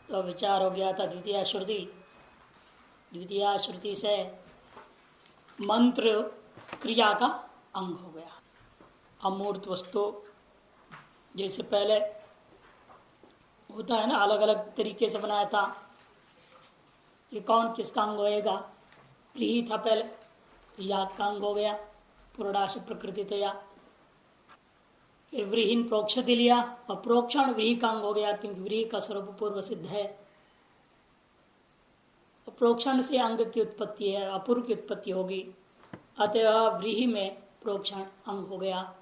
तो विचार हो गया था द्वितीय श्रुति। द्वितीय श्रुति से मंत्र क्रिया का अंग हो गया। अमूर्त वस्तु जैसे पहले होता है ना, अलग अलग तरीके से बनाया था। ये कौन किसका अंग होएगा? व्रीहि था पहले, याग का अंग हो गया पुरोडाश प्रकृति तया। फिर व्रीहिन प्रोक्षति लिया और प्रोक्षण व्रीहि का अंग हो गया, क्योंकि व्रीहि का स्वरूप पूर्व सिद्ध है। प्रोक्षण से अंग की उत्पत्ति है, अपूर्व की उत्पत्ति होगी, अतः व्रीहि में प्रोक्षण अंग हो गया।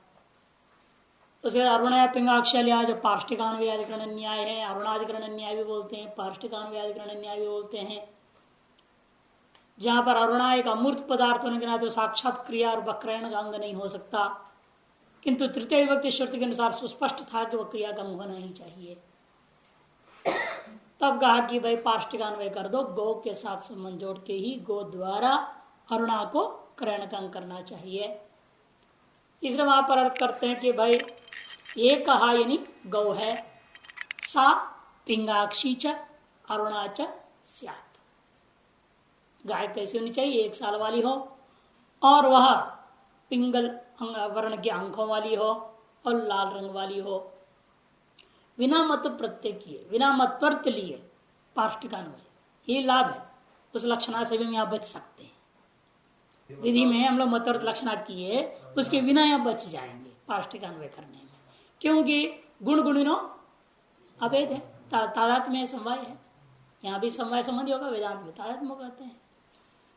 उसे अरुणय पिंगाक्ष लिया, जो पार्ष्टिकान्वयाधिकरण न्याय है, अरुणाधिकरण न्याय भी बोलते हैं, पार्ष्टिकान्वयाधिकरण न्याय भी बोलते हैं। जहां पर अरुणा एक अमूर्त पदार्थ होने के नाते साक्षात क्रिया और वक्रयण का अंग नहीं हो सकता, किंतु तृतीय विभक्ति श्रुति के अनुसार सुस्पष्ट था कि वह क्रिया का अंग होना ही चाहिए। तब कहा कि भाई पार्ष्टिकान्वय कर दो, गो के साथ संबंध जोड़ के ही गो द्वारा अरुणा को क्रयण का अंग करना चाहिए। इसलिए वहां पर अर्थ करते हैं कि भाई एक कहा यानी गौ है, सा पिंगाक्षी च अरुणा च स्यात्। गाय कैसी होनी चाहिए? 1 साल वाली हो और वह पिंगल वर्ण के अंकों वाली हो और लाल रंग वाली हो, बिना मत प्रत्यय किए, बिना मत पर्त लिए पार्ष्टिकान्वय। ये लाभ है, उस लक्षणा से भी हम यहाँ बच सकते हैं। विधि में हम लोग मतवर्त लक्षणा किए, उसके बिना यहाँ बच जाएंगे पार्ष्टिकान्वय करने में, क्योंकि गुण गुणिनो अभेद है, तादात्म्य में समवाय है। यहाँ भी समवाय संबंधी होगा, वेदांत में तादात्म्य कहते हैं।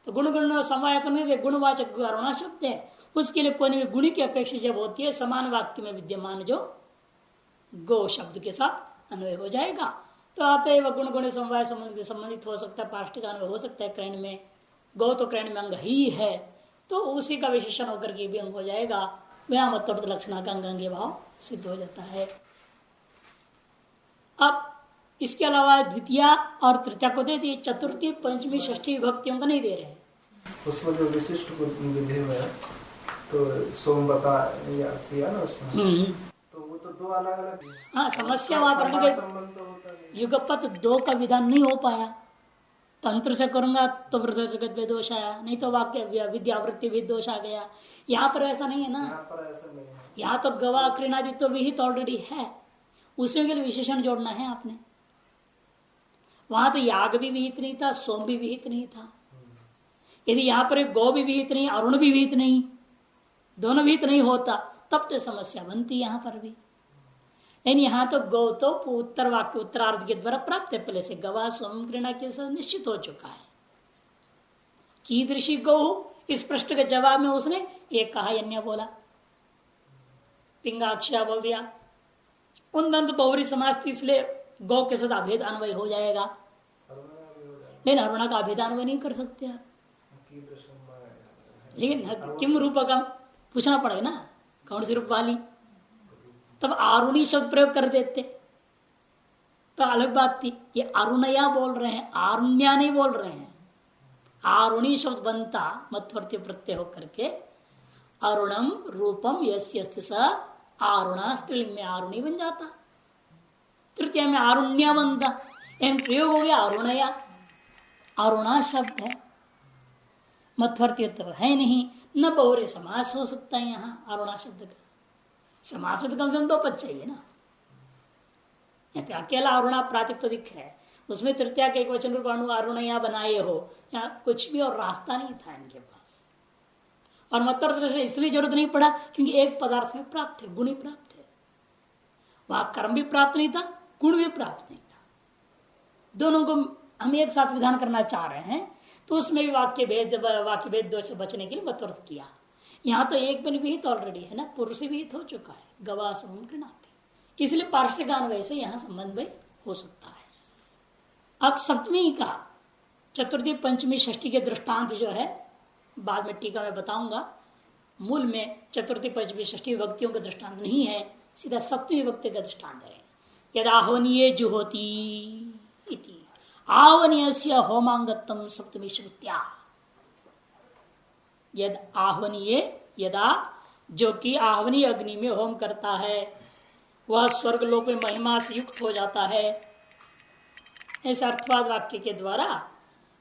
तो गुण गुण समवाय तो नहीं दे, गुणवाचक अरुणा शब्द है, उसके लिए कोई गुणी की अपेक्षा जब होती है, समान वाक्य में विद्यमान जो गो शब्द के साथ अन्वय हो जाएगा। तो अतएव गुण गुण समवाय संबंध संबंधित हो सकता है, पार्ष्टिकान्वय हो सकता है क्रयण में। गौ तो क्रयण में अंग ही है, तो उसी का विशेषण होकर के भी अंग हो जाएगा। बिना मतवर्त लक्षणा का अंग भाव सिद्ध हो जाता है। अब इसके अलावा द्वितीय और तृतीय को दे दिए, चतुर्थी पंचमी षष्ठी विभक्तियों को नहीं दे रहे हैं। उसमें जो विशिष्ट विधि में तो सोम किया ना उसमें, तो वो तो 2 अलग अलग। हाँ, समस्या वहां पर युगपत 2 का विधान नहीं हो पाया। तंत्र से करूंगा तो वृद्धि दोष आया, नहीं तो वाक्य विद्यावृत्ति भी दोष आ गया। यहाँ पर ऐसा नहीं है ना, यहाँ तो गवाह क्रीणादि तो विहित ऑलरेडी है, उसमें के लिए विशेषण जोड़ना है आपने। वहां तो याग भी विहित नहीं था, सोम भी विहित नहीं था। यदि यहाँ पर गौ भी विहित नहीं, अरुण भी विहित नहीं, दोनों विहित नहीं होता, तब तो समस्या बनती यहाँ पर भी। लेकिन यहाँ तो गौ तो उत्तर वाक्य उत्तरार्ध के द्वारा प्राप्त है, पहले से गवाह सोम क्रीड़ा के साथ निश्चित हो चुका है। कीदृशी गौ, इस प्रश्न के जवाब में उसने एक कहा अन्य बोला, पिंगाक्षया बोल दिया। उन दंत बहुरी समास थी, इसलिए गौ के साथ अभेद अन्वय हो जाएगा, लेकिन अरुणा का अभेद अन्वय नहीं कर सकते आप। लेकिन किम रूपकम पूछना पड़ेगा ना, कौन सी रूप वाली, तब आरुणी शब्द प्रयोग कर देते तो अलग बात थी। ये अरुणया बोल रहे हैं, आरुण्या नहीं बोल रहे हैं। आरुणी शब्द बनता मध्यवर्ती प्रत्यय होकर के अरुणम रूपम यस्य अस्ति स आरुणा, स्त्रीलिंग में आरुणी बन जाता, तृतीय में आरुण्या बनता। इन प्रयोग हो गया अरुणया, अरुणा शब्द है, मध्यवर्ती तो है नहीं, न बहुरे समास हो सकता है। यहाँ अरुणा शब्द का समास में तो कम से कम 2 पद चाहिए ना। तो अकेला अरुणा प्रातिपदिक है, उसमें तृतीया के एक वचन रूप अरुणया बनाए हो, यहाँ कुछ भी और रास्ता नहीं था इनके पास। और मत्वर्थ इसलिए जरूरत नहीं पड़ा क्योंकि एक पदार्थ में प्राप्त है, गुण ही प्राप्त है। वहां कर्म भी प्राप्त नहीं था, गुण भी प्राप्त नहीं था, दोनों को हम एक साथ विधान करना चाह रहे हैं, तो उसमें भी वाक्य भेद दोष से बचने के लिए मत्वर्थ किया। यहाँ तो एक भी विहित ऑलरेडी है ना, पूर्व से विहित हो चुका है, गवाह सोम कृणाति, इसलिए पार्ष्टिकान्वय से यहाँ संबंध हो सकता है। अब सप्तमी का चतुर्थी पंचमी षष्ठी के दृष्टांत जो है बाद में टीका में बताऊंगा। मूल में चतुर्थी पंचमी षष्ठी विभक्तियों का दृष्टांत नहीं है, सीधा सप्तमी विभक्ति का दृष्टांत है। यद आहवनीय जुहोती इति आहवनीय होमांगत्तम सप्तमी श्रुत्या। यद आहवनीय, यदा जो कि आहवनीय अग्नि में होम करता है, वह स्वर्गलोक में महिमा से युक्त हो जाता है। इस अर्थवाद वाक्य के द्वारा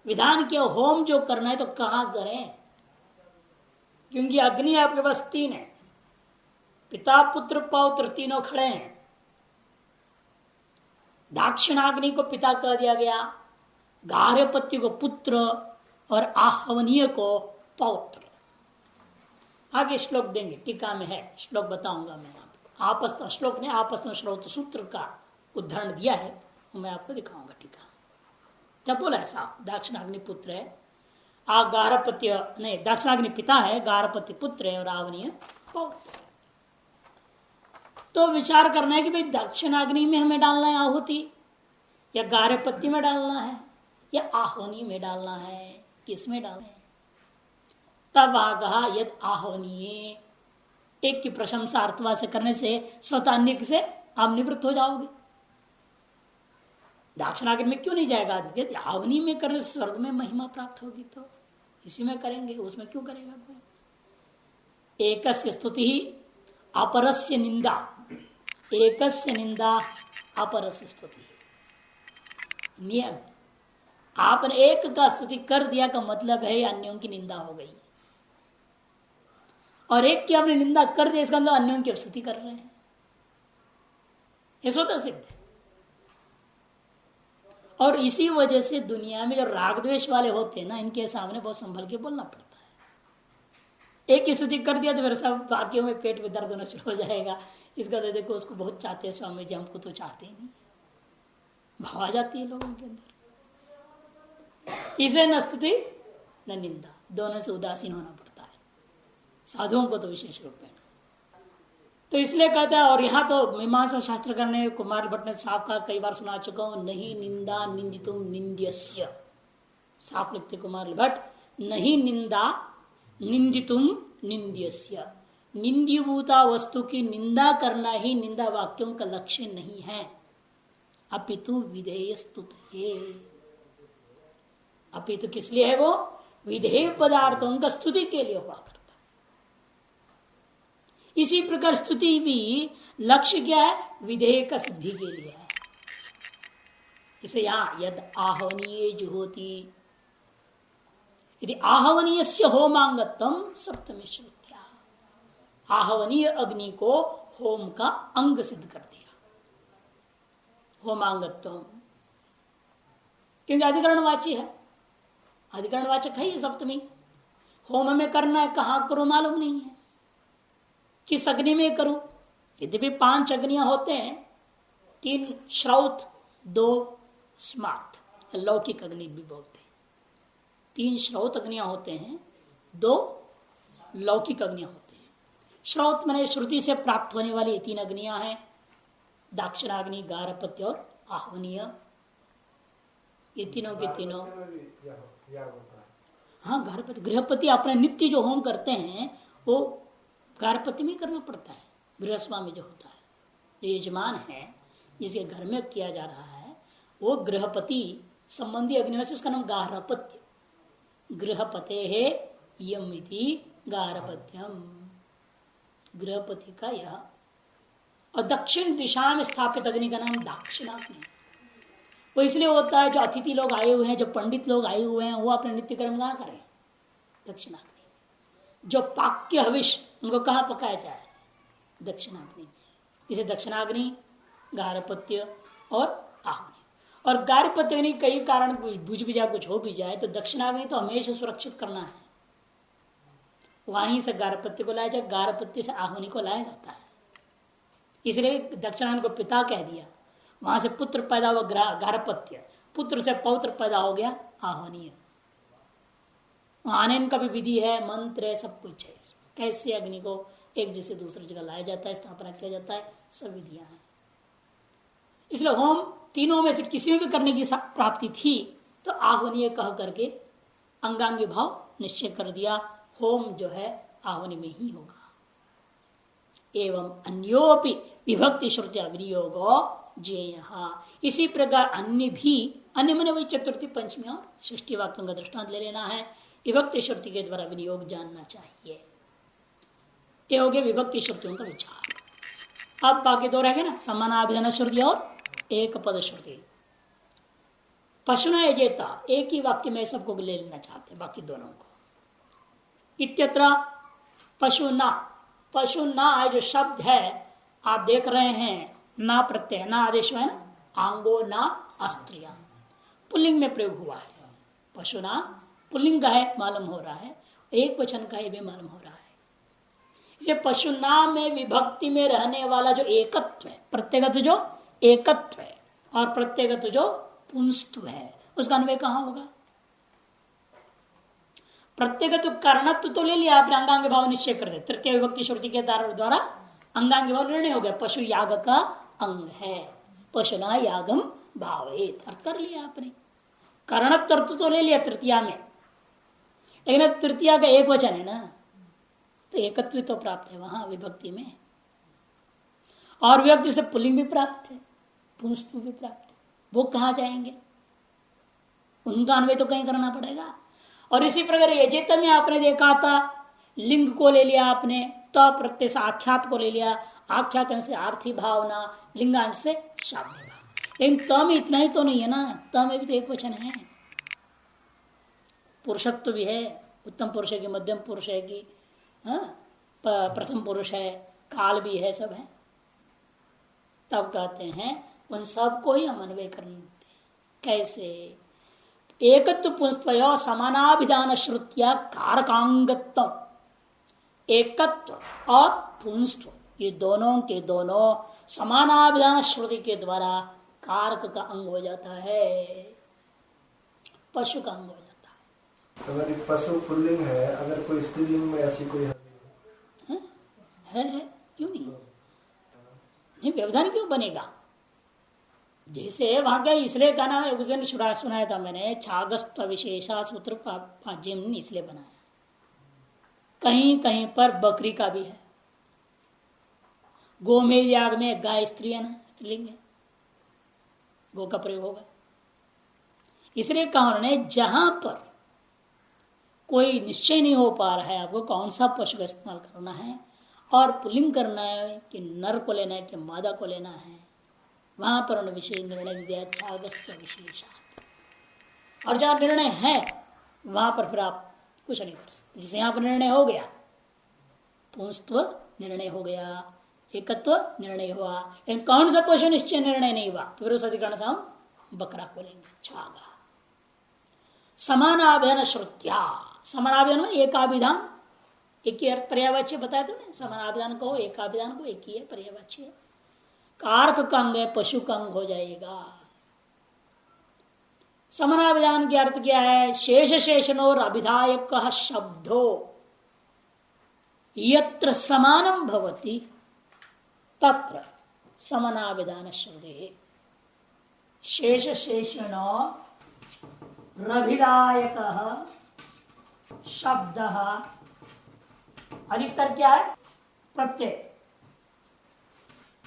विधान के होम जो करना है तो कहां करें, क्योंकि अग्नि आपके पास तीन है, पिता पुत्र पौत्र तीनों खड़े हैं। दाक्षिणाग्नि को पिता कह दिया गया, गार्हपत्य को पुत्र और आहवनीय को पौत्र। आगे श्लोक देंगे, टीका में है, श्लोक बताऊंगा मैं आपको। आपस श्लोक ने आपस में श्रोत सूत्र का उदाहरण दिया है, वो मैं आपको दिखाऊंगा टीका। जब बोला ऐसा दाक्षिणाग्नि पुत्र है, गार्हपत्य नहीं, दाक्षिणाग्नि पिता है, गार्हपत्य पुत्र है और आवनीय पौत्र। तो विचार करना है कि भाई दक्षिणाग्नि में हमें डालना है आहुति, या गार्हपत्य में डालना है, या आहवनीय में डालना है, किस में डालना है। तब आ कहा यद आहवनीय, एक की प्रशंसा अर्थवाद से करने से स्वतः अन्य से आप निवृत्त हो जाओगे। दाक्षिणाग्नि में क्यों नहीं जाएगा आदमी, आहवनीय में करने से स्वर्ग में महिमा प्राप्त होगी, तो इसी में करेंगे, उसमें क्यों करेगा कोई। एकस्य स्तुति ही अपरस्य निंदा, एकस्य निंदा अपरस्य स्तुति। नियम, आपने एक का स्तुति कर दिया का मतलब है अन्यों की निंदा हो गई, और एक की आपने निंदा कर दिया इसका मतलब अन्यों की स्तुति कर रहे हैं। ये स्वतः सिद्ध है। और इसी वजह से दुनिया में जो राग द्वेष वाले होते हैं ना, इनके सामने बहुत संभल के बोलना पड़ता है। एक की स्तुति कर दिया तो फिर सब वाक्यों में पेट में दर्द होना शुरू हो जाएगा। इसका तो देखो उसको बहुत चाहते हैं स्वामी जी, हमको तो चाहते ही नहीं, भाव आ जाती है लोगों के अंदर। इसे न स्तुति न निंदा, दोनों से उदासीन होना पड़ता है, साधुओं को तो विशेष रूप में। तो इसलिए कहता है, और यहाँ तो मीमांसा शास्त्र करने कुमार भट्ट ने साफ कहा, कई बार सुना चुका हूं, नहीं निंदा निंदितुम निंद्यस्य। साफ लिखते कुमार भट्ट, नहीं निंदा निंदितुम निंद्यस्य। निंद्यभूता वस्तु की निंदा करना ही निंदा वाक्यों का लक्ष्य नहीं है, अपितु विधेय स्तुत है। अपितु किस लिए है वो, विधेय पदार्थों का स्तुति के लिए हुआ करता। इसी प्रकार स्तुति भी लक्ष्य क्या है, विधेय का सिद्धि के लिए है। इसे यहां यद आहवनीय जुहोति, यदि आहवनीय से होमांगत्वम सप्तमी श्रुत्या, आहवनीय अग्नि को होम का अंग सिद्ध कर दिया, होमांगत्वम, क्योंकि अधिकरणवाची है, अधिकरणवाचक है ये सप्तमी। होम में करना है, कहां करो मालूम नहीं है, किस अग्नि में करूं। यद्यपि 5 अग्नियां होते हैं, 3 श्रौत 2 स्मार्त, लौकिक अग्नि भी बोलते हैं। 3 श्रौत अग्नियां होते हैं, 2 लौकिक अग्नियां होते हैं। श्रौत माने श्रुति से प्राप्त होने वाली ये 3 अग्नियां हैं, दाक्षिणाग्नि, गार्हपत्य और आहवनीय। ये तीनों के तीनों, हाँ गार्हपत्य, गृहपति अपने नित्य जो होम करते हैं वो गार्हपत्य में करना पड़ता है। गृहस्वामी जो होता है, जो यजमान है, जिसके घर में किया जा रहा है, वो गृहपति संबंधी अग्नि से, उसका नाम गार्हपत्य। गृहपते है यम इति गार्हपत्यम, गृहपति का यह। और दक्षिण दिशा में स्थापित अग्नि का नाम दाक्षिणाग्नि। वो इसलिए होता है, जो अतिथि लोग आए हुए हैं, जो पंडित लोग आए हुए हैं, वो अपने नित्य कर्म कहाँ करें, दक्षिणाग्नि। जो पाक्य हविष उनको कहाँ पकाया जाए, दक्षिणाग्नि। इसे दक्षिणाग्नि, गार्हपत्य और आहवनी। और गार्हपत्य अग्नि कई कारण बुझ भी जाए, कुछ हो भी जाए, तो दक्षिणाग्नि तो हमेशा सुरक्षित करना है, वहीं से गार्हपत्य को लाया जाए, गार्हपत्य से आहवनी को लाया जाता है। इसलिए दक्षिणाग्नि को पिता कह दिया, वहां से पुत्र पैदा हुआ गार्हपत्य, पुत्र से पौत्र पैदा हो गया आहवनीय। आनयन का भी विधि है, मंत्र है, सब कुछ है। कैसे अग्नि को एक जैसे दूसरी जगह लाया जाता है, स्थापना किया जाता है, सब विधियां हैं। इसलिए होम तीनों में से किसी में भी करने की प्राप्ति थी तो आहवनीय कह करके अंगांगी भाव निश्चय कर दिया, होम जो है आहवनी में ही होगा। एवं अन्योपि विभक्ति श्रुतिया विनियोगो जेय। इसी प्रकार अन्य भी, अन्य मने वही चतुर्थी, पंचमी और षष्ठी वाक्यों का दृष्टांत ले लेना है। विभक्ति श्रुति के द्वारा विनियोग जानना चाहिए। ये हो गया विभक्ति श्रुतियों का विचार। अब बाकी 2 रह गए ना, समानाभिधान श्रुति और एक पद श्रुति। पशुना यजेता, एक ही वाक्य में सबको ले लेना चाहते हैं बाकी दोनों को। इत्यत्र पशुना, पशुना जो शब्द है आप देख रहे हैं, ना प्रत्यय ना आदेश है ना, आंगो ना अस्त्रिया पुल्लिंग में प्रयोग हुआ है। पशुना पुल्लिंग का है मालूम हो रहा है, एक वचन का भी मालूम हो रहा है। इसे पशुना में विभक्ति में रहने वाला जो एकत्व है, प्रत्येगत जो एकत्व है और प्रत्येगत जो पुंस्त्व है, उसका अन्वय कहां होगा? प्रत्येगत कर्णत्व तो ले लिया आपने, अंगांग भाव निश्चय कर दे, तृतीय विभक्ति श्रुति के द्वारा अंगांग भाव निर्णय हो गया, पशु याग का अंग है, पशुना यागम भावेत अर्थ कर लिया आपने। कर्णत्व अर्थ तो ले लिया तृतीया में, लेकिन तृतीया का एक वचन है ना, तो एकत्व तो प्राप्त है वहां विभक्ति में, और विभक्ति से पुल्लिंग भी प्राप्त है, पुंस्त्व भी प्राप्त है। वो कहाँ जाएंगे? उनका अन्वय तो कहीं करना पड़ेगा। और इसी प्रकार यजेत में आपने देखा था, लिंग को ले लिया आपने, तो प्रत्यय से आख्यात को ले लिया, आख्यात से आर्थी भावना, लिंगांश से शाब्दी भाव। लेकिन त में इतना ही तो नहीं है ना, त में भी तो एक वचन है, पुरुषत्व भी है, उत्तम पुरुष है कि मध्यम पुरुष है कि प्रथम पुरुष है, काल भी है, सब है। तब कहते हैं उन सब को ही हम अन्वय करते। कैसे? एकत्व पुंस्त्वयो समानाभिधान श्रुतिया कारकांगत्व, एकत्व और पुंस्त्व ये दोनों के दोनों समानाभिधान श्रुति के द्वारा कारक का अंग हो जाता है, पशु का अंग हो जाता है। अगर पशु पुल्लिंग है, अगर कोई स्त्रीलिंग में ऐसी कोई है क्यों नहीं व्यवधान क्यों बनेगा? जैसे वहां क्या इसलिए कहना है, उस दिन सुनाया था मैंने, छागस्त्व विशेषा सूत्र जिम इसलिए बनाया। कहीं कहीं पर बकरी का भी है, गोमेद याग में गाय स्त्री है ना, स्त्रीलिंग है, गो का प्रयोग होगा। इसलिए कहा उन्होंने जहां पर कोई निश्चय नहीं हो पा रहा है आपको कौन सा पशु का इस्तेमाल करना है और पुल्लिंग करना है कि नर को लेना है कि मादा को लेना है, वहां पर उन्होंने विशेष निर्णय दिया, छागस्त्व विशेषा। और जहां निर्णय है वहां पर फिर आप कुछ नहीं कर सकते। जिसे यहां पर निर्णय हो गया, पुंस्त्व निर्णय हो गया, एकत्व निर्णय हुआ, लेकिन कौन सा पशु निश्चय निर्णय नहीं हुआ, तो फिर उस अधिकरण से हम बकरा को लेंगे, छागा। समानाभिधान श्रुत्या, समानाभिधान में एकाभिधान, एक ही अर्थ पर्यायवाच्य बताया तुमने, समानाभिधान को एकाभिधान को एक ही है पर्यायवाच्य। कारक का अंग है, पशु का अंग हो जाएगा। समानाभिधान के अर्थ क्या है? शेष शेषणोर अभिधायक शब्दो यत्र समानम भवति तत्र समानाभिधान श्रुति। शेष शेषणो रभिधायक शब्द अधिकतर क्या है? प्रत्यय,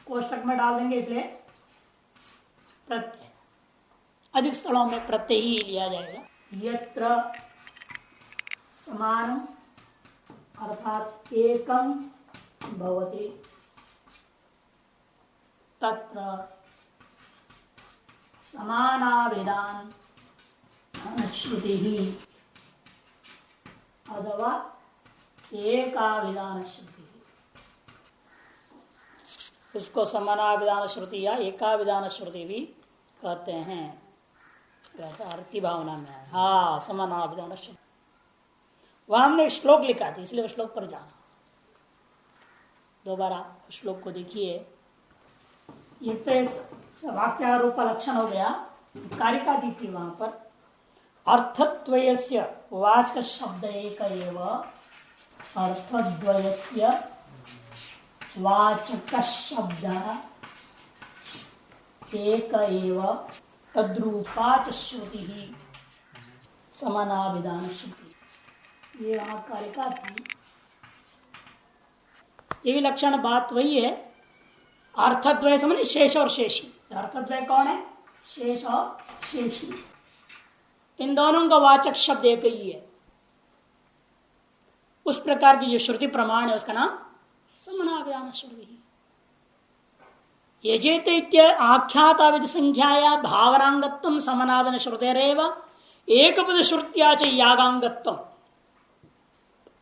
कोष्टक में डाल देंगे इसलिए प्रत्यय, अधिक स्थलों में प्रत्यय ही लिया जाएगा। यत्र समान अर्थात एकम भवति तत्र समानाभिधान श्रुति ही अथवा एकाभिधान श्रुति, उसको समानाभिधान श्रुति या एकाभिधान श्रुति भी कहते हैं। अर्थी भावना में है, हाँ समानाभिधान श्रुति। वहां हमने श्लोक लिखा था इसलिए श्लोक पर जाना, दोबारा श्लोक को देखिए। ये तो वाक्यारूप लक्षण हो गया, कारिका दी थी वहां पर। अर्थद्वयस्य वाचक शब्द एक एव, अर्थद्वयस्य वाचक शब्द एक एव तद्रूपा च श्रुति ही समानाभिधान श्रुति। ये वहां कारिका थी। ये भी लक्षण बात वही है। अर्थद्वय समझ, शेष और शेषी। अर्थद्वय कौन है? शेष और शेषी, इन दोनों का वाचक शब्द एक ही है। उस प्रकार की जो श्रुति प्रमाण है उसका नाम समानाभिधान श्रुति। यजेत आख्याताविध संख्याया भावनांगत्व समनादन श्रुतेरेव एक पद श्रुत्या च यागांगत्व।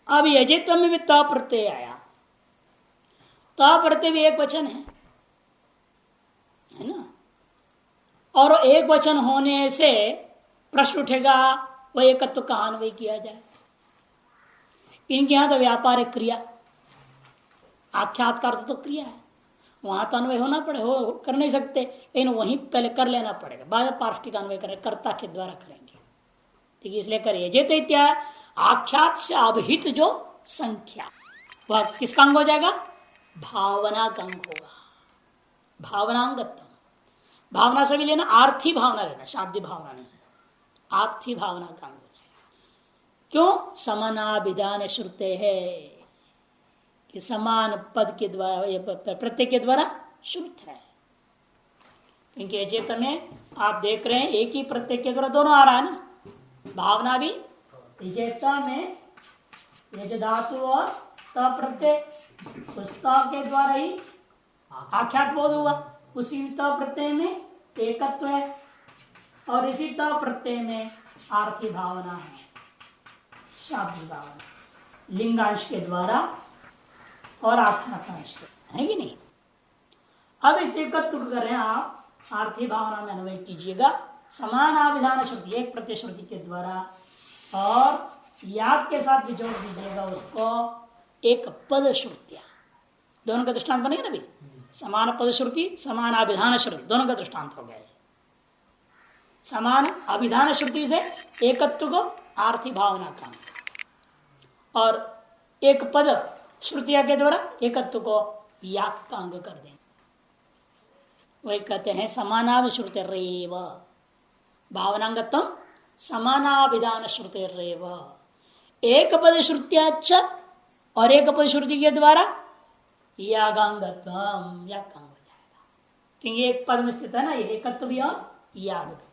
अब यजेत में भी त प्रत्यय आया, त प्रत्यय भी एक वचन है ना, और एक वचन होने से प्रश्न उठेगा वह एकत्व का अन्वय किया जाए। इनके यहां तो व्यापारिक क्रिया, आख्यात का अर्थ तो क्रिया है, वहां तो अन्वय होना पड़े, हो कर नहीं सकते, लेकिन वहीं पहले कर लेना पड़ेगा, बाद पार्ष्टिक अन्वय करें, कर्ता के द्वारा करेंगे। ठीक है, इसलिए करिए जेते इत्या आख्यात से अभिहित जो संख्या वह किसका अंग हो जाएगा? भावना का अंग होगा। भावनांगत्व, भावना से भी लेना, आर्थी भावना लेना, शाब्दिक भावना नहीं, आर्थी भावना का अंग हो जाएगा। क्यों? समानाभिधान श्रुते है कि समान पद के द्वारा, प्रत्यय के द्वारा श्रुत है। क्योंकि चेत में आप देख रहे हैं एक ही प्रत्यय के द्वारा दोनों आ रहा है ना, भावना भी विजेता में यज धातु और त प्रत्यय, पुस्तक के द्वारा ही आख्यात बोध हुआ, उसी त प्रत्यय में एकत्व है और इसी त प्रत्यय में आर्थी भावना है, शाब्दिक भावना, लिंगांश के द्वारा और आख्यातांश है कि नहीं। अब इस एकत्व को करें आप आर्थी भावना में अन्वय कीजिएगा, समानाभिधान श्रुति एक प्रत्यय श्रुति के द्वारा और याद के साथ भी जोड़ दीजिएगा उसको, एक पद श्रुतियां, दोनों का दृष्टांत बनेगा ना भी, समान पद श्रुति समान अभिधान श्रुति दोनों का दृष्टांत हो गया। समान अभिधान श्रुति से एकत्व को आर्थी भावना का, और एक पद श्रुतिया के द्वारा एकत्व को याग का अंग कर देंगे। वही कहते हैं समानाभि श्रुति रेव, भावनांगत्व समानाभिधान श्रुति रेव, एक पद श्रुत्याच और एक पद श्रुति के द्वारा यागांगत्व, याग का अंग हो जाएगा। क्योंकि एक पद में स्थित है ना ये एकत्व भी और याग भी,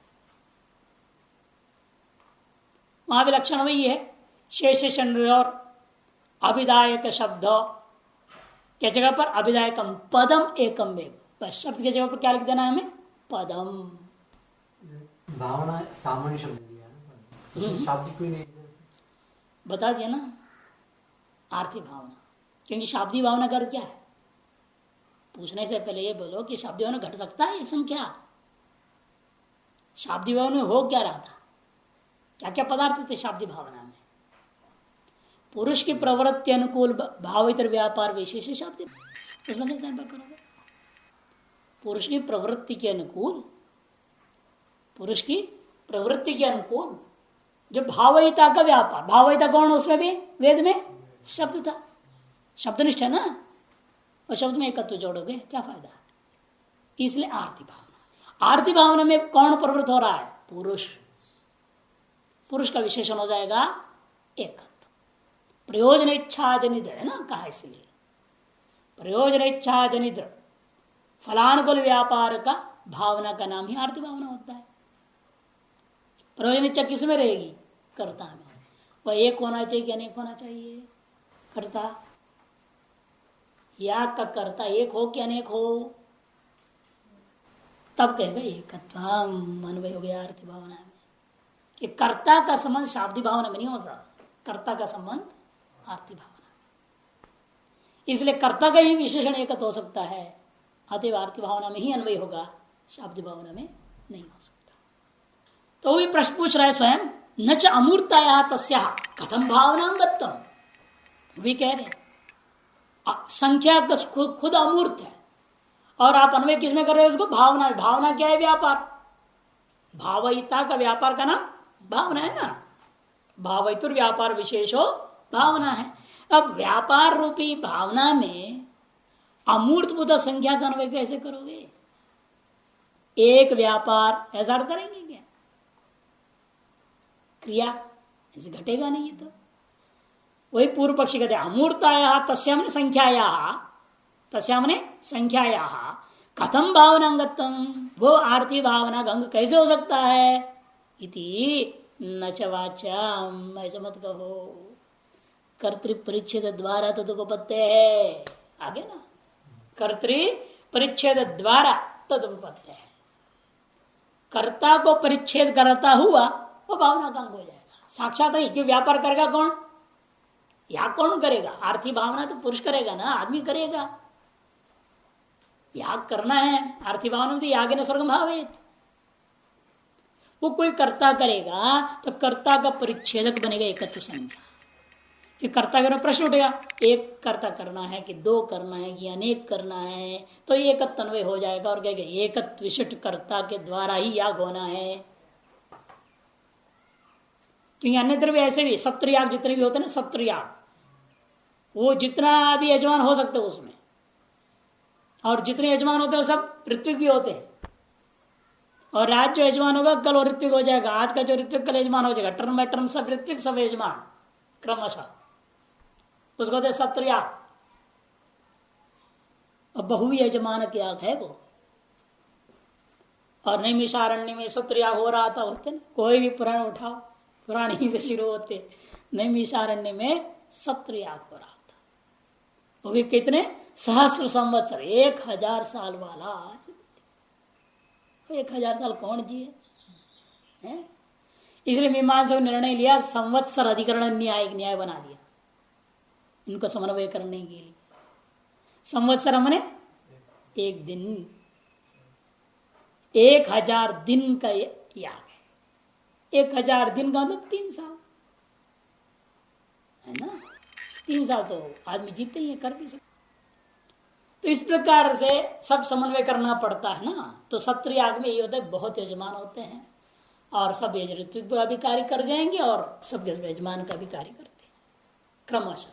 वहां भी लक्षण वही है। शेष और अभिदायक शब्द क्या जगह पर अभिदायकम पदम एकम में, बस शब्द के जगह पर क्या लिख देना है हमें? पदम। भावना सामान्य शब्द दिया है, शाब्दिक भी नहीं बता दिया ना, आर्थी भावना। क्योंकि शाब्दी भावना का अर्थ क्या है? पूछने से पहले ये बोलो कि शाब्दी भावना घट सकता है संख्या? शाब्दी भावना में हो क्या रहा था, क्या क्या पदार्थ थे शाब्दी भावना में? पुरुष की प्रवृत्ति अनुकूल भावितर व्यापार विशेष शाब्दी, इसमें कैसे करोगे? पुरुष की प्रवृत्ति के अनुकूल, पुरुष की प्रवृत्ति के अनुकूल जो भावयिता का व्यापार, भावयिता कौन? उसमें भी वेद में शब्द था, शब्दनिष्ठ है ना, और शब्द में एकत्व जोड़ोगे क्या फायदा? इसलिए आरती भावना, आरती भावना में कौन प्रवृत्त हो रहा है? पुरुष। पुरुष का विशेषण हो जाएगा एकत्व, प्रयोजन इच्छा जनित है ना, कहा इसलिए प्रयोजन इच्छा जनित फलानुकूल व्यापार का भावना का नाम ही आरती भावना होता है। प्रयोजन इच्छा किस में रहेगी? कर्ता में। वह एक होना चाहिए कि अनेक होना चाहिए? कर्ता। या का कर्ता एक हो कि अनेक हो? तब कहेगा एकत्व, अन्वय हो गया आरती भावना में। कि कर्ता का संबंध शाब्दी भावना में नहीं हो सकता, कर्ता का संबंध आरती भावना। इसलिए कर्ता का ही विशेषण एकत्व हो सकता है, अतएव आरती भावना में ही अन्वय होगा, शाब्दी भावना में नहीं हो सकता। तो वही प्रश्न पूछ रहा है स्वयं, न च अमूर्ताया तस्याः कथम भावनांगत्वम्। भी कह रहे संख्या खुद अमूर्त है और आप अन्वय किसमें कर रहे हो उसको? भावना। भावना क्या है? व्यापार। भावयिता का व्यापार का नाम भावना है ना, भावयितुर व्यापार विशेषो भावना है। अब व्यापार रूपी भावना में अमूर्तभूत संख्या का अन्वय कैसे करोगे? एक व्यापार ऐसा अर्थ करेंगे क्या? क्रिया ऐसे घटेगा नहीं। तो वही पूर्व पक्षी कहते हैं अमूर्ताया तस्यामने संख्यायाः, तस्यामने संख्यायाः कथम भावनांगत्वम्, वो आरती भावना का अंग कैसे हो सकता है? इति न च वाच्यम्, ऐसा मत कहो। कर्तृ परिच्छेद द्वारा तदुपपत्ते है, आगे ना, कर्तृ परिच्छेद द्वारा तदुपपत्ति है। कर्ता को परिच्छेद करता हुआ वो भावना का अंग हो जाएगा, साक्षात नहीं। क्यों व्यापार करेगा कौन? या कौन करेगा? आर्थी भावना तो पुरुष करेगा ना, आदमी करेगा। याग करना है आर्थी भावना में, तो याग न स्वर्गम भावेत। वो कोई कर्ता करेगा तो कर्ता का परिच्छेदक बनेगा एकत्व संज्ञा। कि कर्ता का प्रश्न उठेगा, एक कर्ता करना है कि दो करना है कि अनेक करना है, तो एकत्व अन्वय हो जाएगा और कहेगा एकत्व विशिष्ट कर्ता के द्वारा ही याग होना है। क्योंकि अन्यत्र भी ऐसे भी सत्रयाग जितने भी होते हैं ना, सत्रयाग वो जितना भी यजमान हो सकते हैं उसमें, और जितने यजमान होते हैं वो सब ऋत्विक भी होते हैं। और आज जो यजमान होगा कल वो ऋत्विक हो जाएगा, आज का जो ऋत्विक कल यजमान हो जाएगा। टर्म बाय टर्म सब ऋत्विक सब यजमान क्रमशः, उसको होते सत्रयाग। अब बहुवी यजमान याग है वो। और नैमिषारण्य में सत्रयाग हो रहा था, होते ना, कोई भी पुराण उठाओ, पुराणी से शुरू होते। नैमिषारण्य में सत्रयाग हो रहा था, वो भी कितने सहस्र संवत्सर, 1000 साल वाला। 1000 साल कौन जिए हैं? इसलिए मीमांसा ने निर्णय लिया, संवत्सर अधिकरण न्याय बना दिया इनको समन्वय करने के लिए। संवत्सर हमने एक दिन, 1000 दिन का याग है। 1000 दिन का मतलब 3 साल है ना। 3 साल तो आदमी जीते ही है, कर भी सकते। तो इस प्रकार से सब समन्वय करना पड़ता है ना। तो सत्रयाग में ये होता है, बहुत यजमान होते हैं और सब ऋत्विक का भी कार्य कर जाएंगे और सब यजमान का भी कार्य करते हैं क्रमशः।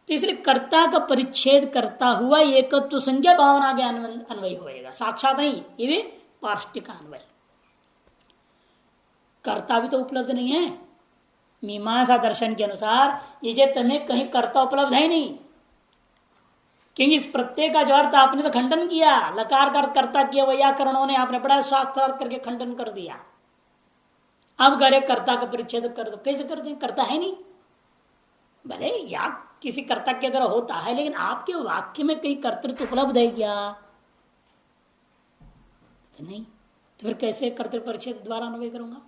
तो इसलिए कर्ता का परिच्छेद करता हुआ एकत्व संज्ञा भावना के अन्वय होएगा, साक्षात नहीं। ये भी पार्ष्टिक अन्वय। कर्ता भी तो उपलब्ध नहीं है। मीमांसा दर्शन के अनुसार ये जगत में कहीं कर्ता उपलब्ध है नहीं, क्योंकि इस प्रत्येक का जो अर्थ आपने तो खंडन किया, लकार का अर्थ कर्ता किया, वैयाकरणों ने आपने बड़ा शास्त्रार्थ करके खंडन कर दिया। अब करे कर्ता का परिच्छेद कर दो, कैसे कर दें? कर्ता है नहीं। भले या किसी कर्ता के द्वारा होता है, लेकिन आपके वाक्य में कहीं कर्तृत्व उपलब्ध है क्या? तो नहीं। तो फिर कैसे कर्तृत्व परिच्छेद द्वारा अन्वय करूंगा?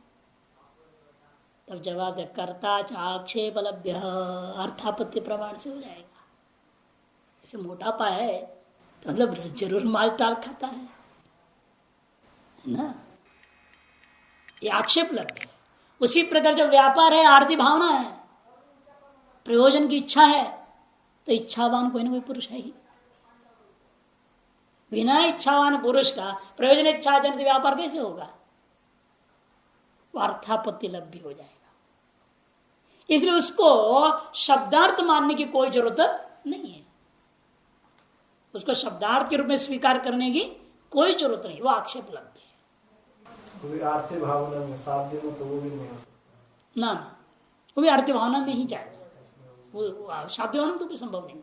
तब जवाब दे, कर्ता आक्षेप लभ्य अर्थापत्ति प्रमाण से हो जाएगा। ऐसे मोटापा है तो मतलब जरूर माल टाल खाता है ना, ये आक्षेप लभ्य है। उसी प्रकार जब व्यापार है, आर्थिक भावना है, प्रयोजन की इच्छा है, तो इच्छावान कोई ना कोई पुरुष है ही। बिना इच्छावान पुरुष का प्रयोजन इच्छा जनित व्यापार कैसे होगा? वो अर्थापत्ति लब्धि हो जाएगा। इसलिए उसको शब्दार्थ मानने की कोई जरूरत नहीं है, उसको शब्दार्थ के रूप में स्वीकार करने की कोई जरूरत नहीं, वो आक्षेप लब्ध है। आर्थिक भावना में शाब्द में तो वो भी नहीं हो सकता ना, वो भी आर्थिक भावना में ही जाएगा। वो शाब्द भावना तो भी संभव नहीं,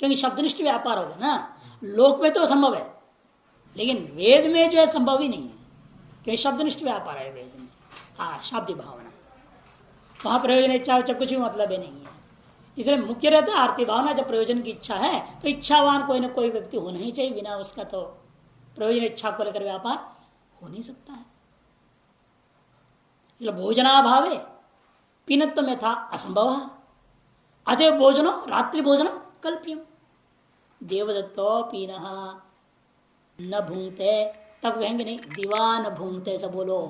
क्योंकि शब्दनिष्ठ व्यापार होगा ना। लोक में तो संभव है, लेकिन वेद में जो है संभव ही नहीं है, क्योंकि शब्दनिष्ठ व्यापार है वेद में। हाँ, शाब्दिक भावना, वहां प्रयोजन इच्छा कुछ भी मतलब ही नहीं है। इसलिए मुख्य रहता है आर्थिक भावना। जब प्रयोजन की इच्छा है तो इच्छावान कोई ना कोई व्यक्ति होना ही चाहिए, बिना उसका तो प्रयोजन इच्छा को लेकर व्यापार हो नहीं सकता है। इसलिए भोजनाभावे पीनत्व में था असंभव, अतएव भोजनो रात्रि भोजनम कल्प्यम। देवदत्तो पीन न भूंगते, तब कहेंगे नहीं दिवा न भूंगते, ऐसा बोलो।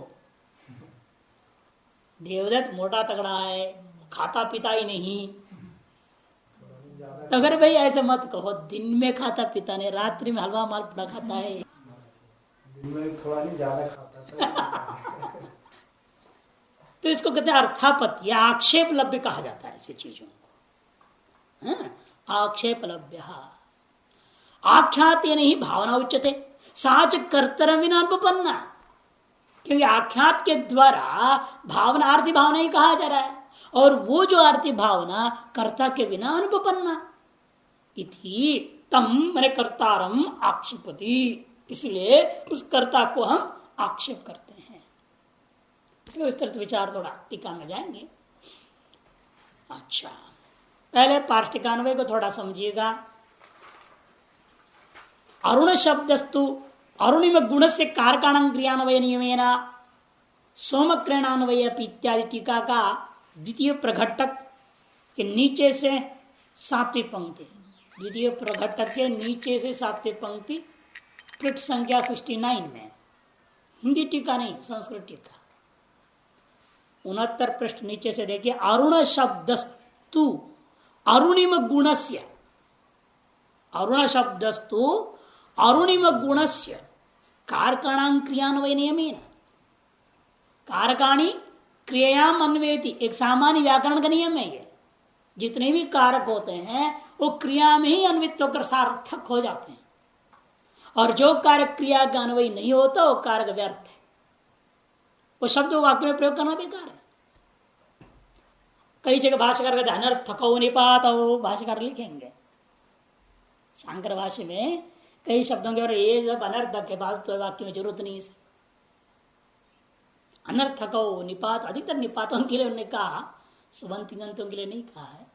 देवदत्त मोटा तगड़ा है, खाता पीता ही नहीं, तो अगर भाई ऐसे मत कहो। दिन में खाता पीता नहीं, रात्रि में हलवा माल पूरा खाता है। दिन में थोड़ा नहीं ज्यादा खाता तो इसको कहते हैं अर्थापत्ति या आक्षेप लभ्य कहा जाता है ऐसी चीजों को। आक्षेप लभ्य आख्यात नहीं भावना उच्चते साच कर्तव्य विना अनुपन्ना, क्योंकि आख्यात के द्वारा भावना आर्थिक भावना ही कहा जा रहा है, और वो जो आर्थिक भावना कर्ता के बिना अनुपन्ना इति तम मैंने कर्तारम आक्षेपति, इसलिए उस कर्ता को हम आक्षेप करते हैं। इसका विस्तृत विचार थोड़ा टीका में जाएंगे। अच्छा, पहले पार्ष्टिकान्वय को थोड़ा समझिएगा। अरुण शब्दस्तु अरुणिम गुण से कारकाण क्रियान्वय नियमेन सोमक्रणान्वय इत्यादि टीका का द्वितीय प्रघटक के नीचे से 7वीं पंक्ति, द्वितीय प्रघटक के नीचे से 7वीं पंक्ति पृष्ठ संख्या 69 में, हिंदी टीका नहीं संस्कृत टीका, 69 पृष्ठ नीचे से देखिए। अरुण शब्दस्तु अरुणिम गुणस्य, अरुण शब्दस्तु अरुणिम गुणस्य कारकाणां क्रियान्वय नियमेन, कारकाणी क्रियायाम अन्वेति एक सामान्य व्याकरण का नियम है ये। जितने भी कारक होते हैं वो क्रिया में ही अन्वित होकर सार्थक हो जाते हैं, और जो कारक क्रिया का अन्वय नहीं होता वो कारक व्यर्थ है, वो शब्द वाक्य में प्रयोग करना बेकार है। कई जगह भाष्यकार कहते अनर्थको निपातो, भाष्यकार लिखेंगे शंकर भाष्य में कई शब्दों के, और ये जब अनर्थक है बात तो वाक्य में जरूरत नहीं है। अनर्थको निपात, अधिकतर निपातों के लिए उन्होंने कहा, सुबंतिगंतों के लिए नहीं कहा है।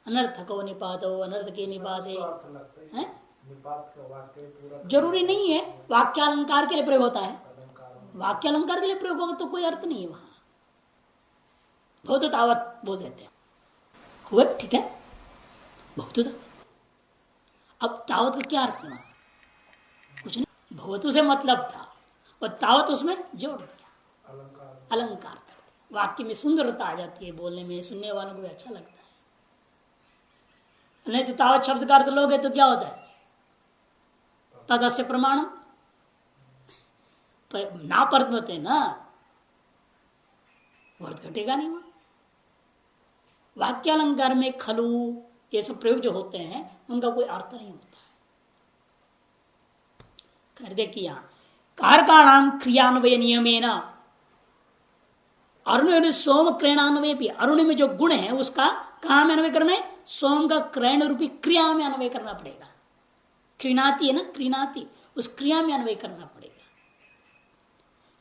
अनर्थको निपातो, अनर्थ के निपाते हैं, जरूरी नहीं है, वाक्यालंकार के लिए प्रयोग होता है, वाक्यालंकार के लिए प्रयोग होगा तो कोई अर्थ नहीं है वहां, बहुत तावत बोल देते हैं, हुआ ठीक है बहुत तावत। अब तावत का क्या अर्थ हुआ, कुछ नहीं, भवतु से मतलब था और तावत उसमें जोड़ दिया, अलंकार कर दिया, वाक्य में सुंदरता आ जाती है, बोलने में सुनने वालों को भी अच्छा लगता है। नहीं तो तावत शब्द का अर्थ लोगे तो क्या होता है, तदस्य प्रमाण ना परत होते ना, अर्थ घटेगा नहीं वहां। वाक्यालंकार में खलु ये सब प्रयोग जो होते हैं उनका कोई अर्थ नहीं होता है। कर देखिए कारकाणां क्रियान्वय नियमेन, अरुण सोम क्रयणान्वय भी, अरुण में जो गुण है उसका कहां में अन्वय करना है, सोम का क्रयण रूपी क्रिया में अन्वय करना पड़ेगा। क्रीणाति है ना, क्रीणाति, उस क्रिया में अन्वय करना पड़ेगा,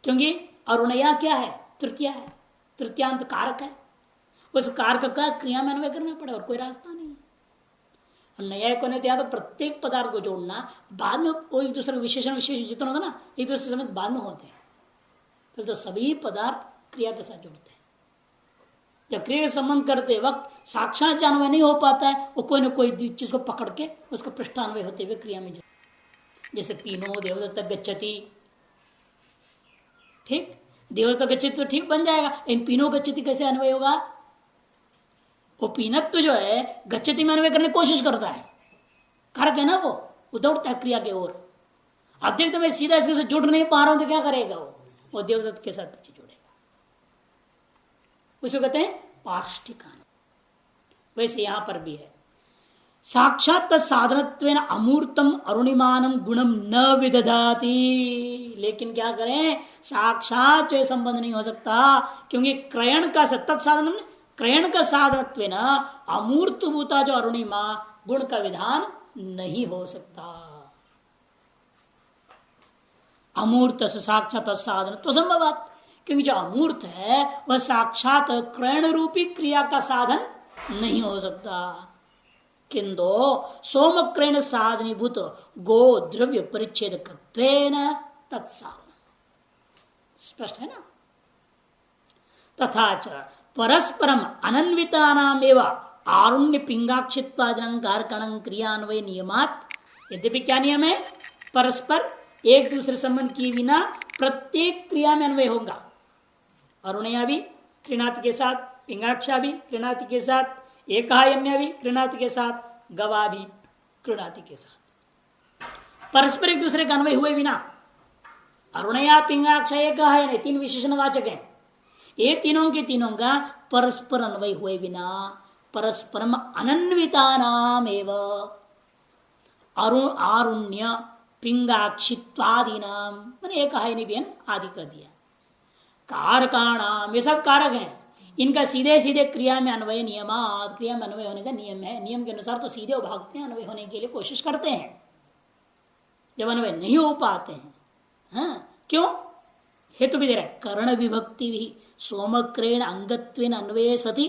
क्योंकि अरुणया क्या है, तृतीया है, तृतीयांत कारक है, उस कारक का क्रिया में अन्वय करना पड़ेगा और कोई रास्ता नहीं है। नया को नहीं तो प्रत्येक पदार्थ को जोड़ना, बाद में वो एक दूसरे विशेषण विशेष जितना होता ना एक दूसरे समय बाद में होते हैं, फिर तो सभी पदार्थ क्रिया के साथ जुड़ते हैं। जब क्रिया का संबंध करते वक्त साक्षात अन्वय नहीं हो पाता है, वो कोई ना कोई चीज को पकड़ के उसका पृष्ठान्वय होते हुए क्रिया में जुड़, जैसे तीनों देवदत्त गच्छति, ठीक, देवदत्त गच्छति तो ठीक बन जाएगा, इन तीनों गच्छति कैसे अन्वय होगा, वो पीनत्व जो है गच्छति में अन्वय करने की कोशिश करता है, कारक है ना, वो दौड़ता है क्रिया के ओर। अब देखते मैं सीधा इसके साथ जुड़ नहीं पा रहा हूं तो क्या करेगा, वो देवदत्त के साथ पीछे जुड़ेगा, उसको कहते हैं पार्ष्टिकान। वैसे यहां पर भी है, साक्षात साधनत्वेन अमूर्तम अरुणिमानम गुणम न विदधाति, लेकिन क्या करें, साक्षात जो संबंध नहीं हो सकता, क्योंकि क्रयण का तत्साधन, क्रयण का साधनत्वेन अमूर्त भूता जो अरुणिमा गुण का विधान नहीं हो सकता। अमूर्त से साक्षात साधन तो संभवात, क्योंकि जो अमूर्त है वह साक्षात क्रयण रूपी क्रिया का साधन नहीं हो सकता, किंतु सोम क्रयण साधनीभूत गो द्रव्य परिच्छेद तत्साधन, स्पष्ट है ना। तथा च परस्परम अनन्वितानामेव आरुण्य पिंगाक्षित्वादिनंकारकणं क्रियान्वय नियमात, यद्यपि क्या नियम है, परस्पर एक दूसरे संबंध किए बिना प्रत्येक क्रिया में अन्वय होगा। अरुणया भी कृणाति के साथ, पिंगाक्षा भी कृणाति के साथ, एकायन्या भी कृणाति के साथ, गवा भी कृणाति के साथ, परस्पर एक दूसरे का अन्वय हुए बिना। अरुणया पिंगाक्षा एकायन, तीन विशेषणवाचक हैं, ये तीनों के तीनों का परस्पर अन्वय हुए बिना परस्परम अनन्विता नाम एवं अरुण आरुण्य पिंगाक्षित्वादि नाम, मैंने एक है भी आदि कर दिया। कारकाणाम, ये सब कारक हैं, इनका सीधे सीधे क्रिया में अन्वय नियमात, क्रिया में अन्वय होने का नियम है, नियम के अनुसार तो सीधे भाग में अन्वय होने के लिए कोशिश करते हैं, जब अन्वय नहीं हो पाते हैं, हाँ क्यों, हेतु भी दे रहा है, कर्ण विभक्ति भी सोमक्रेण अंगत्वेन अन्वये सति,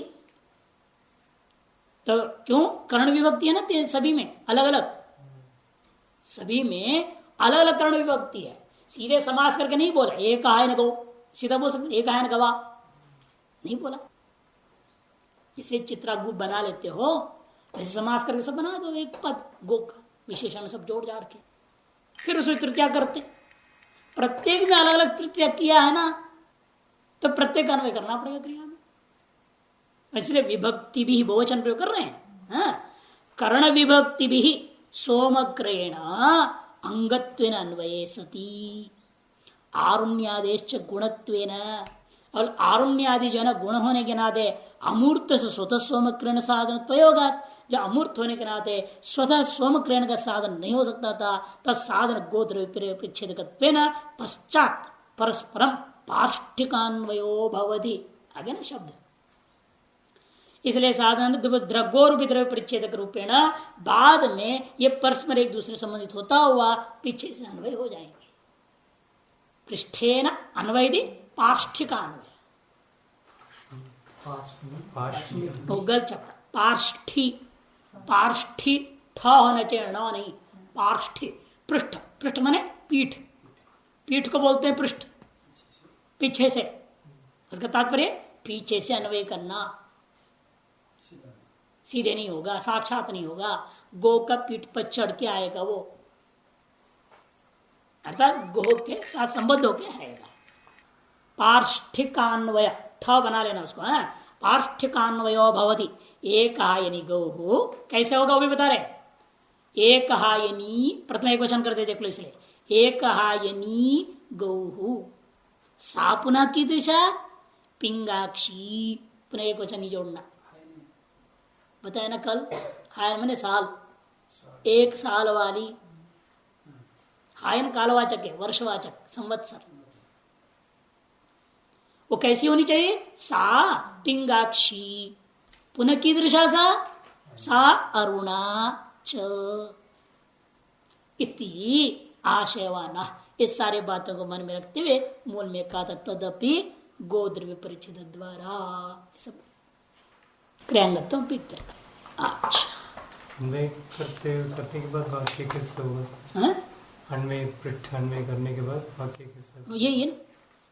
तो क्यों कर्ण विभक्ति है ना सभी में अलग अलग, सभी में अलग अलग कर्ण विभक्ति है। सीधे समास करके नहीं बोला एक आयन गो, सीधा बोल सकते एक आयन गवा, नहीं बोला। जिसे चित्रागु बना लेते हो वैसे समास करके सब बना दो, एक पद गो का विशेषण सब जोड़ जाड़ के, फिर उसमें तृतीया करते। प्रत्येक में अलग अलग तृतीया किया है ना, तो प्रत्येक अन्वय करना पड़ेगा क्रिया में। इसलिए विभक्ति भी बहुवचन प्रयोग कर रहे हैं। हाँ? कर्ण विभक्ति भी सोमक्रेण अंगत्वेन अन्वये सती आरुण्यादेश गुणत्वेन, और आरुण्यादि जो है ना गुण होने के नाते अमूर्त से स्वतः सोमक्रेण साधन प्रयोगात, जो अमूर्त होने के नाते स्वतः सोमक्रेण का साधन नहीं हो सकता था, तब साधन गोद्रव्यच्छेदकत्वेन पश्चात परस्परम पार्ष्ठिकान्वयो भवति। आगे ना शब्द, इसलिए साधन द्रव्योरूपी द्रव्य परिच्छेदक रूपेण बाद में ये परस्पर एक दूसरे संबंधित होता हुआ पीछे से अन्वय हो जाएंगे। पृष्ठेन अन्वय पार्ष्ठिका अन्वय, गलत चपटा, पार्ष्ठी, पार्ष्ठी ठ होना चाहिए न नहीं, पार्ष्ठी। पृष्ठ, पृष्ठ माने पीठ, पीठ को बोलते हैं पृष्ठ, पीछे से। उसका तात्पर्य पीछे से अन्वय करना, सीधे नहीं होगा, साक्षात नहीं होगा, गो का पीठ पर चढ़ के आएगा वो, अर्थात गो के साथ संबद्ध होके आएगा। पार्ष्ठिकान्वय, ठ बना लेना उसको, है पार्ष्ठिकान्वयो भवति एकहायनी गौ। कैसे होगा वो भी बता रहे। एकहायनी प्रथम एक वचन करते देख लो, इसलिए एकहायनी गौ सा पुनः की दृशा पिंगाक्षी, पुनः एक वचन नहीं जोड़ना, बताया ना कल। हायन मैंने साल, एक साल वाली, हायन कालवाचक है, वर्षवाचक, संवत्सर। वो कैसी होनी चाहिए, सा पिंगाक्षी, पुनः की दृशा सा अरुणा च इति आशयवाना। इस सारे बातों को मन में रखते हुए मूल में कहा था तदपि गोद्रव्य परिच्छेद द्वारा, सब क्रियांगत्व पितृत्व। अच्छा, अन्वय करने के बाद वाक्य किससे होगा? अन्वय पृष्ठ अन्वय करने के बाद वाक्य किससे? यही है ना,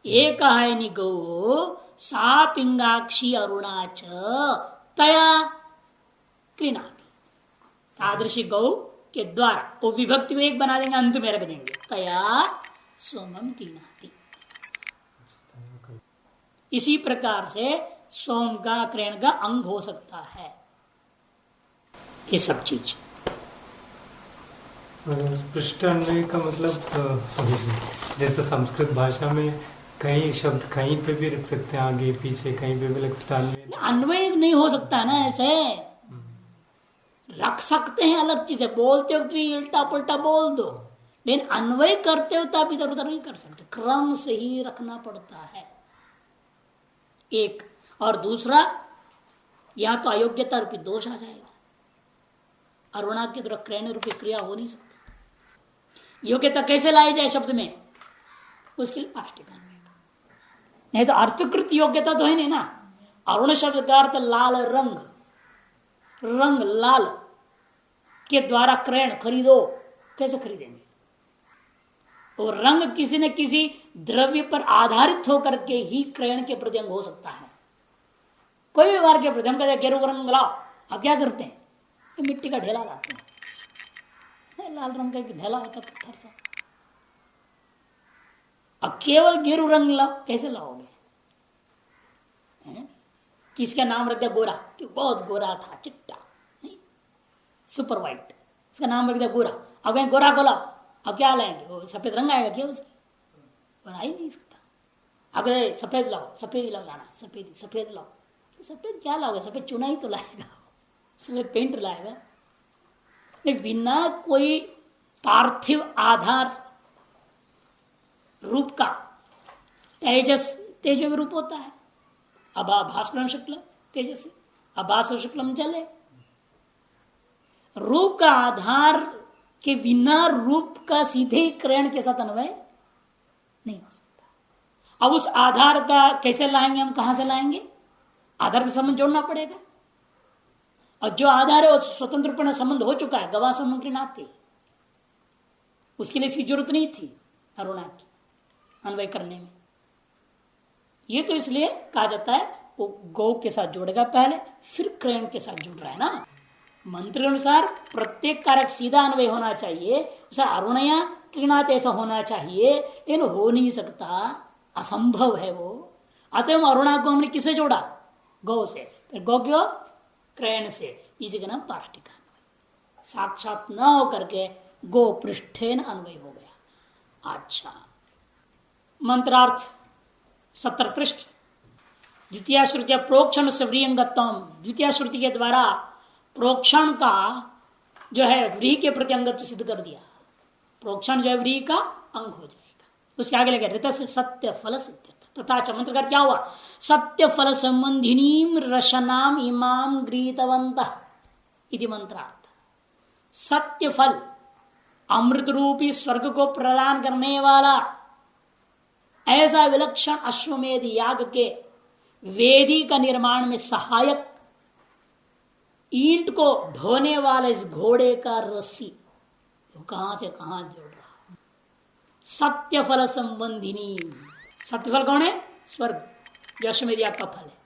एक है गौ सा पिंगाक्षी अरुणा च तया क्रीणाति। तादृशी गौ के द्वारा वो विभक्ति को एक बना देंगे, अंत में रख देंगे, तया सोमम क्रीणाति। इसी प्रकार से सोम का क्रेण का अंग हो सकता है ये सब चीज। पृष्ठ अन्वय का मतलब जैसे संस्कृत भाषा में कई शब्द कहीं पे भी रख सकते हैं, आगे पीछे कहीं पे भी रख सकते हैं। अन्वय नहीं हो सकता ना, ऐसे रख सकते हैं अलग चीज है, बोलते वक्त भी उल्टा पुल्टा बोल दो, लेकिन अन्वय करते हो तब इधर उधर नहीं कर सकते, क्रम से ही रखना पड़ता है एक। और दूसरा, या तो अयोग्यता रूपी दोष आ जाएगा, अरुणा के द्वारा क्रेण रूपी क्रिया हो नहीं सकती। योग्यता कैसे लाई जाए शब्द में, उसके लिए पाष्टिका नहीं तो अर्थकृत योग्यता तो है नहीं ना। अरुण शब्द का अर्थ लाल रंग, रंग लाल के द्वारा क्रेण खरीदो, कैसे खरीदेंगे? और रंग किसी न किसी द्रव्य पर आधारित होकर के ही क्रेण के प्रति अंग हो सकता है। कोई भी बार के प्रति हम कहते हैं गेरू रंग लाओ, आप क्या करते हैं? मिट्टी का ढेला लाते हैं, लाल रंग का ढेला होता पत्थर सा। अब केवल गेरू रंग लाओ, कैसे लाओगे? किसका नाम रख दिया गोरा, कि बहुत गोरा था, चिट्टा नहीं, सुपर व्हाइट, इसका नाम रख दिया गोरा। अब कहीं गोरा को लाओ, अब क्या लाएंगे? वो सफेद रंग आएगा क्या उसकी? बना ही नहीं सकता। अब सफेद लाओ, सफेद लगाना, सफेद सफेद लाओ, सफेद क्या लाओगे? सफेद चुना ही तो लाएगा, सफेद पेंट लाएगा। बिना कोई पार्थिव आधार रूप का तेजस तेज में रूप होता है। अब भास्कर शुक्ल तेजस, अब भास्कर शुक्लम जले। रूप का आधार के बिना रूप का सीधे क्रेण के साथ अन्वय नहीं हो सकता। अब उस आधार का कैसे लाएंगे हम, कहां से लाएंगे? आधार का संबंध जोड़ना पड़ेगा, और जो आधार है वो स्वतंत्र संबंध हो चुका है, गवाह संबंध के नाते। उसके लिए इसकी जरूरत नहीं थी अरुणा की अन्वय करने में। ये तो इसलिए कहा जाता है वो गौ के साथ जोड़ेगा पहले, फिर क्रयण के साथ जुड़ रहा है ना। मंत्र के अनुसार प्रत्येक कारक सीधा अन्वय होना चाहिए, उसे अरुणया क्रीणात ऐसा होना चाहिए, इन हो नहीं सकता, असंभव है वो। अतः अरुणा को हमने किसे जोड़ा? गौ से। फिर गौ क्यों? क्रयण से। इसी का नाम पार्ष्टिक अन्वय। साक्षात न हो करके गो पृष्ठेन अन्वय हो गया। अच्छा, मंत्रार्थ 70 पृष्ठ। द्वितीय श्रुति प्रोक्षण से व्रियंगत्वम, द्वितीय श्रुति के द्वारा प्रोक्षण का जो है व्रीहि के प्रति अंगत्व सिद्ध कर दिया। प्रोक्षण जो है व्रीहि का अंग हो जाएगा। उसके आगे लगे ऋत से सत्य फल सिद्ध तथा च मंत्र का क्या हुआ? सत्य फल संबंधिनी रशनाम इमाम गृहीतवन्तः इति मंत्रार्थ। सत्य फल अमृत रूपी स्वर्ग को प्रदान करने वाला ऐसा विलक्षण अश्वमेध याग के वेदी का निर्माण में सहायक ईंट को ढोने वाला इस घोड़े का रस्सी तो कहां से कहां जोड़ रहा। सत्य फल संबंधिनी, सत्य फल कौन है? स्वर्ग, जो अश्वमेध याग का फल है।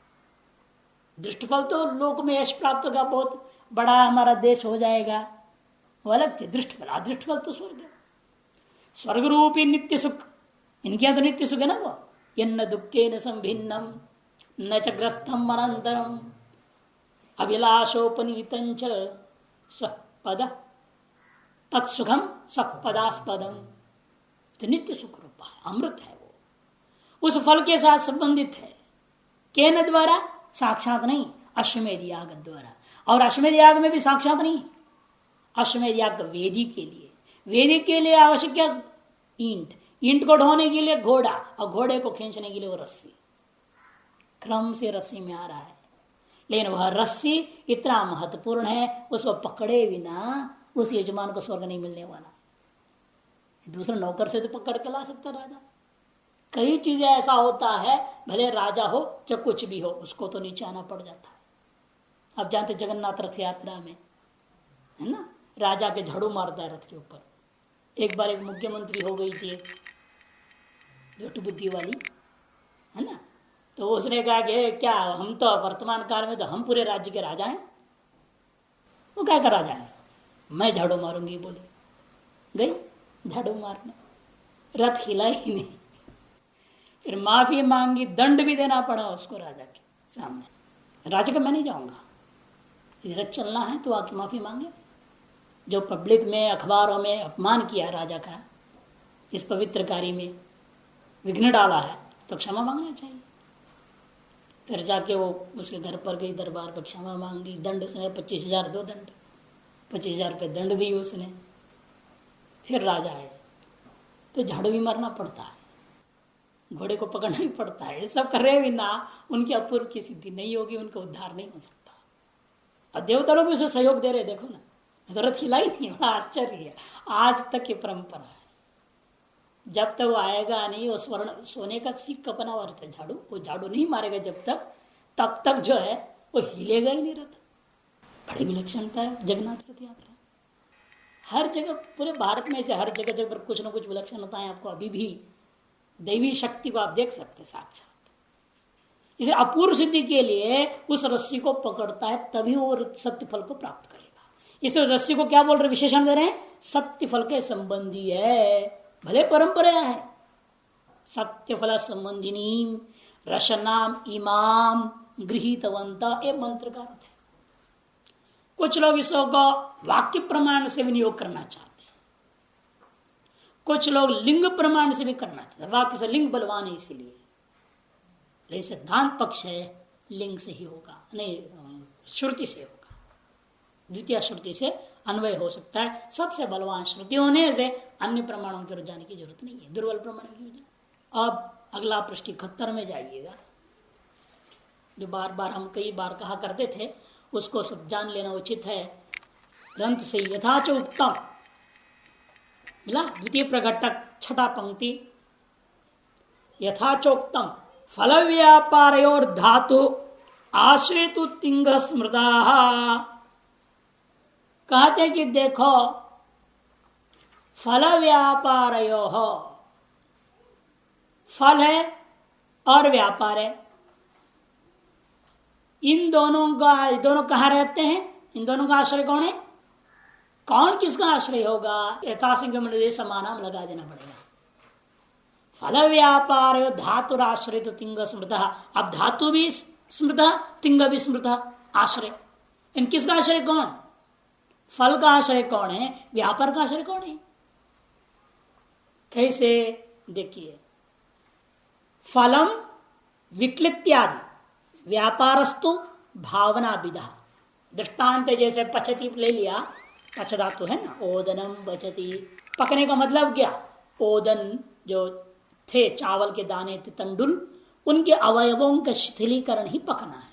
दृष्ट फल तो लोक में यश प्राप्त होगा, बहुत बड़ा हमारा देश हो जाएगा, वो अलग चीज। दृष्ट फल, अदृष्ट फल तो स्वर्ग है। स्वर्ग रूपी नित्य सुख, इनके यहाँ तो नित्य सुख है ना वो। यन्न दुखे न संभिन्नम न च ग्रस्थम अनंतरम अभिलाषोपनीतं च स्वपद तत्सुखम सपदास्पदम। तो नित्य सुख रूपा है, अमृत है वो, उस फल के साथ संबंधित है। केन द्वारा? साक्षात नहीं, अश्वमेध याग द्वारा। और अश्वमेध याग में भी साक्षात नहीं, अश्वमेध याग वेदी के लिए, वेदी के लिए आवश्यक क्या? ईंट, ईंट को ढोने के लिए घोड़ा, और घोड़े को खींचने के लिए वो रस्सी। क्रम से रस्सी में आ रहा है, लेकिन वह रस्सी इतना महत्वपूर्ण है, उसको पकड़े बिना उस यजमान को स्वर्ग नहीं मिलने वाला। दूसरा नौकर से तो पकड़ के ला सकता राजा। कई चीजें ऐसा होता है, भले राजा हो चाहे कुछ भी हो, उसको तो नीचे आना पड़ जाता है। अब जानते जगन्नाथ रथ यात्रा में है ना, राजा के झाड़ू मारता है रथ के ऊपर। एक बार एक मुख्यमंत्री हो गई थी, एक झूठ बुद्धि वाली है ना, तो उसने कहा कि क्या हम तो वर्तमान काल में तो हम पूरे राज्य के राजा हैं। वो क्या का राजा है? मैं झाड़ू मारूंगी बोली, गई झाड़ू मारने, रथ हिला ही नहीं। फिर माफी मांगी, दंड भी देना पड़ा उसको राजा के सामने। राजा का मैं नहीं जाऊंगा, यदि रथ चलना है तो आके माफी मांगे। जो पब्लिक में अखबारों में अपमान किया राजा का, इस पवित्र कार्य में विघ्न डाला है, तो क्षमा मांगना चाहिए। फिर जाके वो उसके घर पर गई, दरबार पर क्षमा मांगी। दंड उसने 25,000 दो दंड, 25,000 रुपये दंड दी उसने। फिर राजा आए तो झाड़ू भी मारना पड़ता है, घोड़े को पकड़ना ही पड़ता है। ये सब करे बिना उनकी अपूर्व की सिद्धि नहीं होगी, उनका उद्धार नहीं हो सकता। और देवता लोग भी उसे सहयोग दे रहे, देखो ना, तो रथ हिला ही नहीं। बड़ा आश्चर्य है, आज तक ये परंपरा है। जब तक वो आएगा नहीं, वो स्वर्ण सोने का सिक्का बना हुआ रहता है झाड़ू, वो झाड़ू नहीं मारेगा जब तक, तब तक जो है वो हिलेगा ही नहीं रथ। बड़ी विलक्षणता है जगन्नाथ रथ यात्रा। हर जगह, पूरे भारत में से हर जगह जगह कुछ ना कुछ विलक्षणताएं आपको अभी भी, दैवी शक्ति को आप देख सकते साक्षात। इसे अपूर्व सिद्धि के लिए उस रस्सी को पकड़ता है, तभी वो सत्य फल को प्राप्त करेगा। इस रस्सी को क्या बोल रहे, विशेषण दे रहे हैं, सत्य फल के संबंधी है। भले परंपरा है, सत्य फल संबंधिनी रशनाम इमाम गृहीतवंत, ये मंत्र का अर्थ है। कुछ लोग इसको वाक्य प्रमाण से विनियोग करना चाहते हैं, कुछ लोग लिंग प्रमाण से भी करना चाहते हैं। वाक्य से लिंग बलवान है इसीलिए, लेकिन सिद्धांत पक्ष है लिंग से ही होगा, नहीं श्रुति से होगा। द्वितीय श्रुति से अन्वय हो सकता है। सबसे बलवान श्रुति होने से अन्य प्रमाणों की ओर जाने की जरूरत नहीं है, दुर्बल प्रमाण की ओर। अब अगला पृष्ठ 71 में जाइएगा, जो बार बार हम कई बार कहा करते थे, उसको सब जान लेना उचित है। ग्रंथ से यथाच उत्तम मिला, द्वितीय प्रघटक छठा पंक्ति, यथाचोक्तम फल व्यापारयोर धातु आश्रितु तिंग स्मृता। कहते कि देखो फल व्यापारयो, फल है और व्यापार है, इन दोनों कहां रहते हैं? इन दोनों का आश्रय कौन है? कौन किसका आश्रय होगा? यथासंख्य समानाम लगा देना पड़ेगा। फल व्यापार धातु आश्रय तो तिंग स्मृत, अब धातु भी स्मृत, तिंग भी स्मृत, आश्रय। इन किसका आश्रय कौन? फल का आश्रय कौन है? व्यापार का आश्रय कौन है? कैसे? देखिए, फलम विक्लित्यादि व्यापारस्तु भावना विधा। दृष्टांत जैसे पचती ले लिया, पच धातु है ना, ओदनम पचती। पकने का मतलब क्या? ओदन जो थे, चावल के दाने थे, तंडुल, उनके अवयवों का शिथिलीकरण ही पकना है।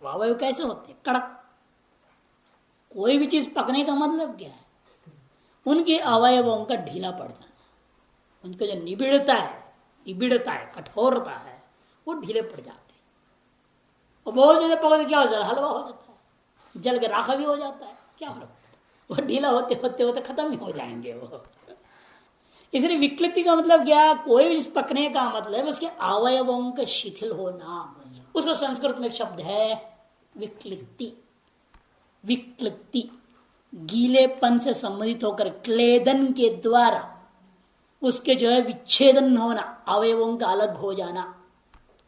अवयव कैसे होते? कड़क। कोई भी चीज पकने का मतलब क्या है? उनके अवयवों का ढीला पड़ जाना, उनका जो निबिड़ता है, कठोरता है, वो ढीले पड़ जाते हैं। और बहुत ज्यादा पकड़े क्या हो जाता है? हलवा हो जाता है, जल के राखा भी हो जाता है। क्या हो? वो ढीला होते होते होते खत्म ही हो जाएंगे वो। इसलिए विकृति का मतलब क्या? कोई भी चीज पकने का मतलब उसके अवयवों का शिथिल होना। उसका संस्कृत में एक शब्द है विक्लिति। विक्लिति गीलेपन से संबंधित होकर क्लेदन के द्वारा उसके जो है विच्छेदन होना, अवयवों का अलग हो जाना,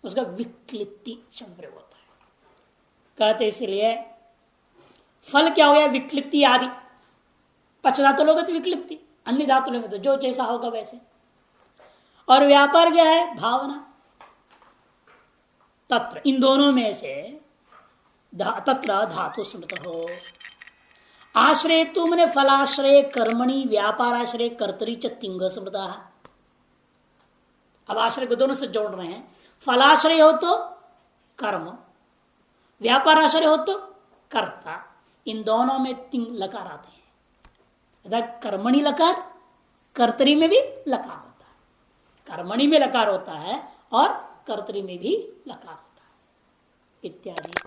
उसका विक्लिति शब्द प्रयोग होता है। कहते इसलिए फल क्या हो गया? विक्लिति आदि। पच धातु लोगे तो विक्लिति, अन्य धातु लेंगे तो जो जैसा होगा वैसे। और व्यापार क्या है? भावना। तत्र, इन दोनों में से तत्र धातु स्मृत हो। आश्रय तो मैंने फलाश्रय कर्मणि, व्यापाराश्रय कर्तरी च तिंग स्मृता। अब आश्रय को दोनों से जोड़ रहे हैं। फलाश्रय हो तो कर्म, व्यापाराश्रय हो तो कर्ता। इन दोनों में तिंग लकार आते हैं। कर्मणि लकार, कर्तरी में भी लकार होता है। कर्मणि में लकार होता है और कर्तरी में भी लकार होता है, इत्यादि।